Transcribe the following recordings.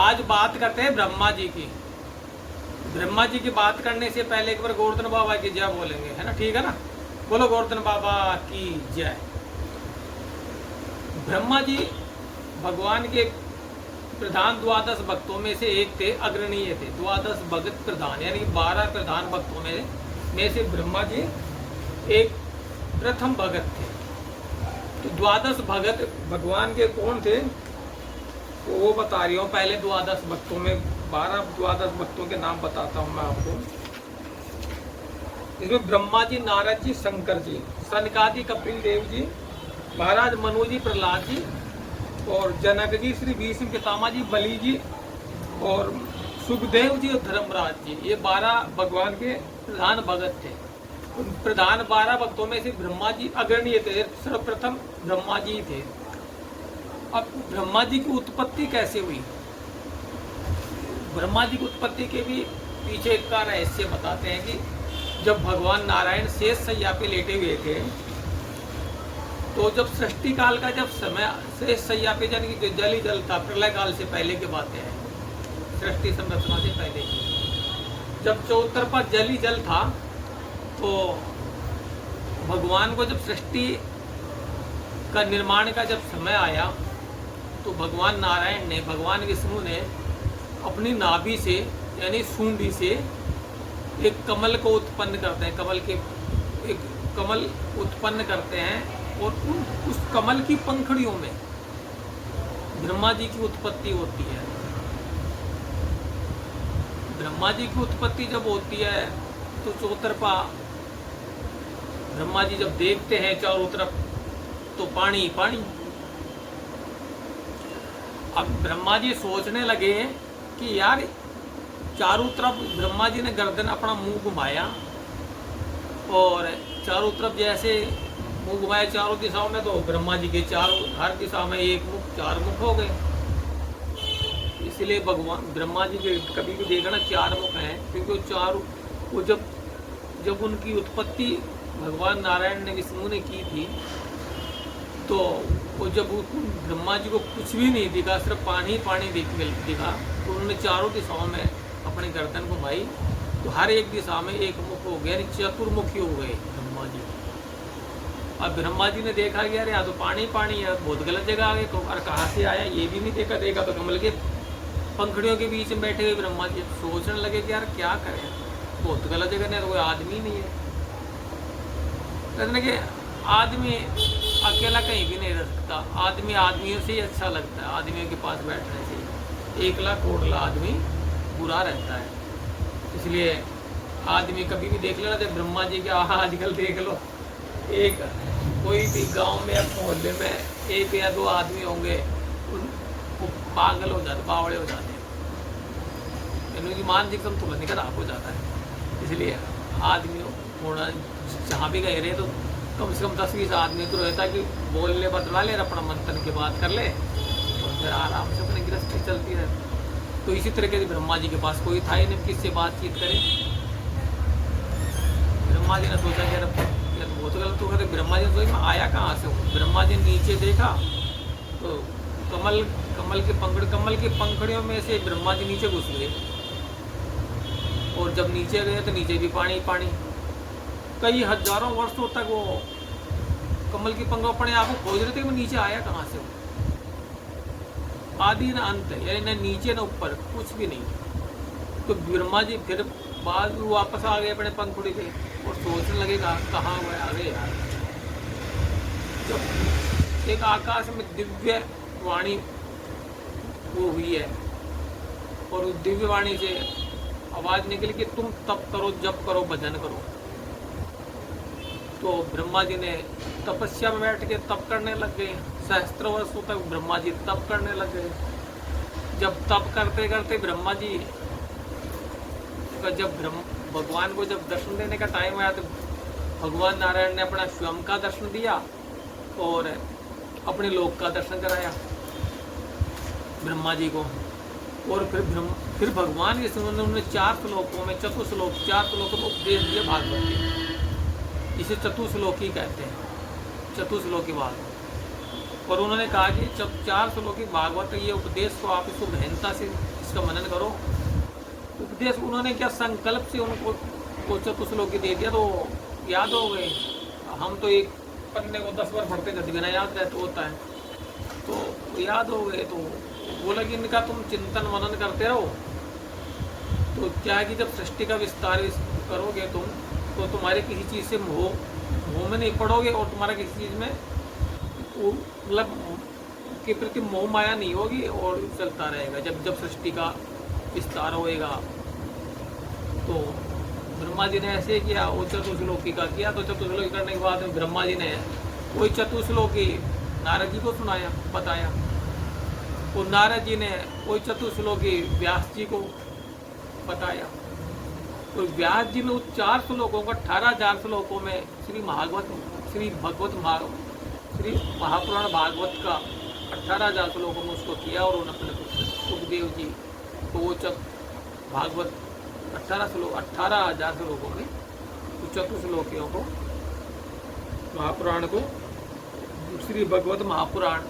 आज बात करते हैं ब्रह्मा जी की। ब्रह्मा जी की बात करने से पहले एक बार गोवर्धन बाबा की जय बोलेंगे, है ना? ठीक है ना? बोलो गोवर्धन बाबा की जय। ब्रह्मा जी भगवान के प्रधान 12 भक्तों में से एक थे, अग्रणीय थे। 12 भगत प्रधान यानी 12 प्रधान भक्तों में से ब्रह्मा जी एक प्रथम भगत थे। तो 12 भगत भगवान के कौन थे तो वो बता रही हूँ। पहले 12 भक्तों में 12 भक्तों के नाम बताता हूँ मैं आपको। इसमें ब्रह्मा जी, नारद जी, शंकर जी, सनकादि कपिल देव जी, महाराज मनु जी, प्रहलाद जी और जनक जी, श्री भीष्म पितामह जी, बलि जी और सुखदेव जी और धर्मराज जी, ये 12 भगवान के प्रधान भगत थे। उन प्रधान 12 भक्तों में से ब्रह्मा जी अग्रणीय थे। सर्वप्रथम ब्रह्मा जी थे। अब ब्रह्मा जी की उत्पत्ति कैसे हुई? ब्रह्मा जी की उत्पत्ति के भी पीछे का रहस्य बताते हैं कि जब भगवान नारायण शेष शैया पे लेटे हुए थे तो जब सृष्टि काल का जब समय शेष शैया पे यानी कि जल ही जल था, प्रलय काल से पहले की बातें हैं, सृष्टि संरचना से पहले की, जब चौतर पर जल ही जल था तो भगवान को जब सृष्टि का निर्माण का जब समय आया तो भगवान नारायण ने, भगवान विष्णु ने अपनी नाभि से यानी सूंडी से एक कमल को उत्पन्न करते हैं। एक कमल उत्पन्न करते हैं और उस कमल की पंखड़ियों में ब्रह्मा जी की उत्पत्ति होती है। ब्रह्मा जी की उत्पत्ति जब होती है तो चौतरफा ब्रह्मा जी जब देखते हैं चारों तरफ तो पानी पानी। अब ब्रह्मा जी सोचने लगे कि यार चारों तरफ ब्रह्मा जी ने गर्दन अपना मुंह घुमाया और चारों तरफ जैसे मुंह घुमाया चारों दिशाओं में तो ब्रह्मा जी के चारों हर दिशा में एक मुख, 4 मुख हो गए। इसलिए भगवान ब्रह्मा जी के कभी भी देखना 4 मुख हैं, क्योंकि वो चारों वो जब उनकी उत्पत्ति भगवान नारायण ने विष्णु ने की थी तो वो जब ब्रह्मा जी को कुछ भी नहीं दिखा, सिर्फ पानी पानी दिखा, तो उन्होंने चारों दिशाओं में अपनी गर्दन घुमाई तो हर एक दिशा में एक मुख हो गया, चतुर्मुखी हो गए ब्रह्मा जी। अब ब्रह्मा जी ने देखा कि यार यहाँ तो पानी पानी है, बहुत गलत जगह आ गए, तो और कहाँ से आया ये भी नहीं देखा तो कमल के पंखड़ियों के बीच में बैठे हुए ब्रह्मा जी सोचने लगे कि यार क्या करें, बहुत गलत जगह नहीं, तो कोई आदमी नहीं है। कहने कि आदमी अकेला कहीं भी नहीं रह सकता, आदमी आदमियों से ही अच्छा लगता है, आदमियों के पास बैठने से। एकला कोडला आदमी बुरा रहता है, इसलिए आदमी कभी भी देख लेना। जब ब्रह्मा जी के आजकल देख लो, एक कोई भी गांव में या मोहल्ले में 1 या 2 आदमी होंगे, वो पागल हो जाते, बावड़े हो जाते हैं, इनकी मानसिक संतुलन खराब हो जाता है। इसलिए आदमी होना जहाँ भी गए रहे तो कम से कम 10-20 आदमी तो रहता कि बोल ले, बतला ले, अपना मंथन की बात कर ले और फिर आराम से अपनी गृहस्थी चलती रहे। तो इसी तरीके से ब्रह्मा जी के पास कोई था ही नहीं, किससे बातचीत करें। ब्रह्मा जी ने सोचा कि यार बहुत गलत हो गया। ब्रह्मा जी ने सोचा मैं आया कहाँ से हूँ। ब्रह्मा जी ने नीचे देखा तो कमल के पंखड़ियों में से ब्रह्मा जी नीचे घुस गए और जब नीचे गए तो नीचे भी पानी पानी। कई हजारों वर्षों तक वो कमल की पंखड़ियों अपने आप को खोज रहे थे कि मैं नीचे आया कहाँ से हूँ। आदि न अंत, यानी न नीचे न ऊपर, कुछ भी नहीं। तो ब्रह्मा जी फिर बाद में वापस आ गए अपने पंखुड़ी पे और सोचने लगे कहाँ हुए आ गए यार। जब एक आकाश में दिव्य वाणी वो हुई है और उस दिव्य वाणी से आवाज निकली कि तुम तप करो, जप करो, भजन करो। तो ब्रह्मा जी ने तपस्या में बैठ के तप करने लग गए। सहस्त्र वर्षों तक ब्रह्मा जी तप करने लग गए। जब तप करते करते ब्रह्मा जी का भगवान को जब दर्शन देने का टाइम आया तो भगवान नारायण ने अपना स्वयं का दर्शन दिया और अपने लोक का दर्शन कराया ब्रह्मा जी को। और फिर भगवान विष्णु ने उन्हें 4 श्लोकों में 4 श्लोकों में उपदेश दिया भागवत के। इसे चतुश्लोकी कहते हैं, चतुश्लोकी भागवत। और उन्होंने कहा कि जब 4 श्लोकी भागवत ये उपदेश को आप इसको गहनता से इसका मनन करो। उपदेश उन्होंने क्या संकल्प से उनको को चतुश्लोकी दे दिया तो याद हो गए। हम तो एक पन्ने को 10 बार पढ़ते थे, बिना याद रहते होता है, तो याद हो गए। तो बोला कि इनका तुम चिंतन मनन करते रहो, तो क्या है कि जब सृष्टि का विस्तार करोगे तुम, तो तुम्हारे किसी चीज़ से मोह में नहीं पड़ोगे, और तुम्हारा किसी चीज़ में मतलब के प्रति मोह माया नहीं होगी, और चलता रहेगा। जब जब सृष्टि का विस्तार होएगा, तो ब्रह्मा जी ने ऐसे किया, वो चतुश्लोकी का किया। तो चतुश्लोकी करने के बाद ब्रह्मा जी ने वही चतुश्लोकी नारद जी को सुनाया, बताया। और नारद जी ने वही चतुश्लोकी व्यास जी को बताया। तो व्यास जी ने उस 4 श्लोकों को 18,000 श्लोकों में श्री महापुराण भागवत का 18,000 श्लोकों में उसको किया। और उन्होंने अपने सुखदेव जी को वो भागवत 18,000 श्लोकों में चतुश्लोकियों को महापुराण को श्री भगवत महापुराण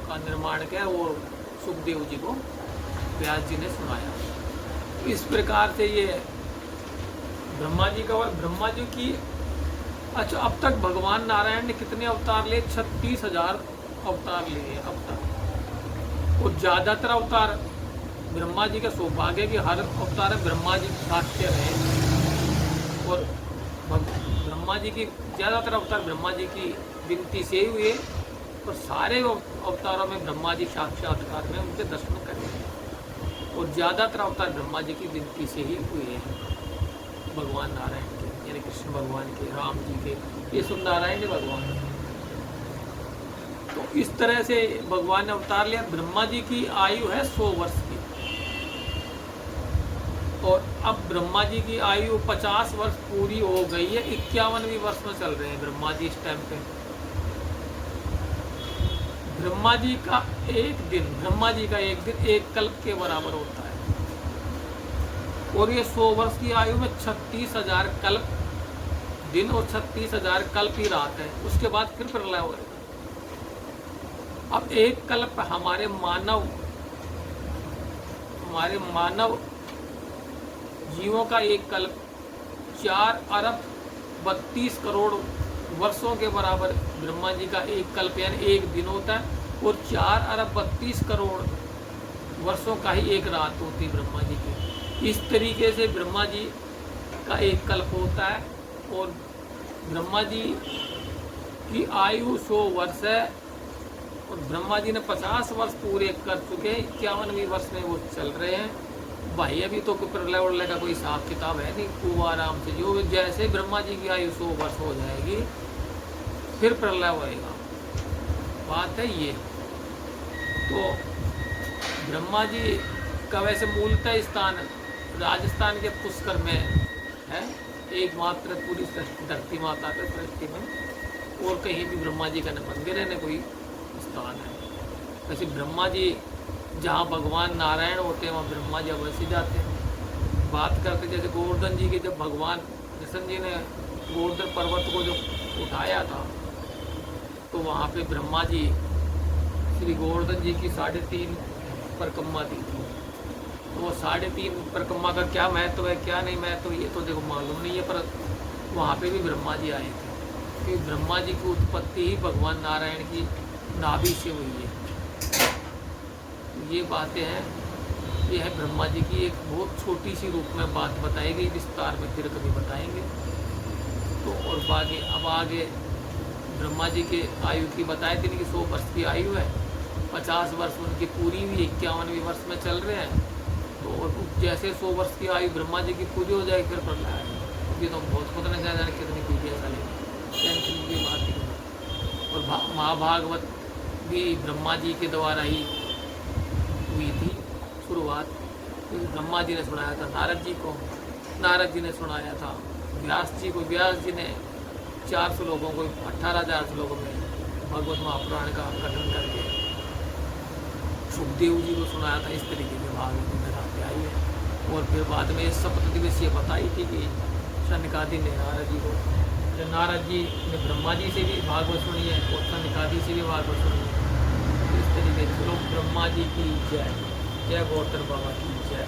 का निर्माण किया, और सुखदेव जी को व्यास जी ने सुनाया। इस प्रकार से ये ब्रह्मा जी का, और ब्रह्मा जी की अच्छा अब तक भगवान नारायण ने कितने अवतार लिए? 36,000 अवतार लिए अब तक। और ज़्यादातर अवतार ब्रह्मा जी का सौभाग्य कि हर अवतार में ब्रह्मा जी साक्ष्य रहे, और ब्रह्मा जी की ज़्यादातर अवतार ब्रह्मा जी की विनती से ही हुए, और सारे अवतारों में ब्रह्मा जी साक्षात्कार में उनके दर्शन करें। और ज़्यादातर अवतार ब्रह्मा जी की विनती से ही हुए हैं, भगवान नारायण के, यानी कृष्ण भगवान के, राम जी के, ये सब नारायण भगवान। तो इस तरह से भगवान ने अवतार लिया। ब्रह्मा जी की आयु है 100 वर्ष की, और अब ब्रह्मा जी की आयु 50 वर्ष पूरी हो गई है। 51वें वर्ष में चल रहे हैं ब्रह्मा जी इस टाइम पे। ब्रह्मा जी का एक दिन एक कल्प के बराबर होता है। और ये 100 वर्ष की आयु में 36,000 कल्प दिन और 36,000 कल्प ही रात है। उसके बाद फिर प्रलय होगा। अब एक कल्प हमारे मानव जीवों का एक कल्प 4 अरब 32 करोड़ वर्षों के बराबर ब्रह्मा जी का एक कल्प यानी एक दिन होता है। और 4 अरब 32 करोड़ वर्षों का ही एक रात होती है ब्रह्मा जी की। इस तरीके से ब्रह्मा जी का एक कल्प होता है। और ब्रह्मा जी की आयु 100 वर्ष है, और ब्रह्मा जी ने 50 वर्ष पूरे कर चुके हैं। 51वें वर्ष में वो चल रहे हैं। भाई अभी तो प्रलय उलय का कोई हिसाब किताब है नहीं, खूब आराम से जो जैसे ब्रह्मा जी की आयु 100 वर्ष हो जाएगी फिर प्रलय होएगा। बात है ये। तो ब्रह्मा जी का वैसे मूलतः स्थान राजस्थान के पुष्कर में है, एकमात्र पूरी धरती माता के सृष्टि में। और कहीं भी ब्रह्मा जी का न मंदिर है न कोई स्थान है। वैसे ब्रह्मा जी जहाँ भगवान नारायण होते हैं वहाँ ब्रह्मा जी अवश्य जाते हैं। बात करते जैसे गोवर्धन जी की, जब भगवान कृष्ण जी ने गोवर्धन पर्वत को जो उठाया था तो वहाँ पे ब्रह्मा जी श्री गोवर्धन जी की 3.5 परिक्रमा दी थी। तो वो 3.5 परिक्रमा का क्या महत्व है क्या नहीं महत्व ये तो देखो मालूम नहीं है, पर वहाँ पे भी ब्रह्मा जी आए थे। क्योंकि ब्रह्मा जी की उत्पत्ति ही भगवान नारायण की नाभि से हुई है। ये बातें हैं, ये है ब्रह्मा जी की एक बहुत छोटी सी रूप में बात बताई गई, विस्तार में फिर कभी बताएंगे। तो और आगे ब्रह्मा जी के आयु की बताए थे कि 100 वर्ष की आयु है, 50 वर्ष उनकी पूरी हुई, 51वें वर्ष में चल रहे हैं। तो जैसे 100 वर्ष की आयु ब्रह्मा जी की पूरी हो जाएगी फिर प्रलय है। ये तो बहुत खुद नहीं जाने कितनी पीढ़ियाँ चलेगी, टेंशन की बात ही। और महाभागवत भी ब्रह्मा जी के द्वारा ही हुई थी शुरुआत। ब्रह्मा जी ने सुनाया था नारद जी को, नारद जी ने सुनाया था व्यास जी को, व्यास जी ने 4 श्लोकों को 18,000 श्लोकों में भगवत महापुराण का गठन करके सुखदेव जी को सुनाया था। इस तरीके से भागवत में रात आई है। और फिर बाद में 7 दिवसीय बताई थी कि शनकादि ने नारद जी को फिर नारद जी ने ब्रह्मा जी से भी भागवत सुनी है और सनकादि से भी भागवत सुनी है। इस तरीके से चलो ब्रह्मा जी की जय, जय गौतम बाबा की जय।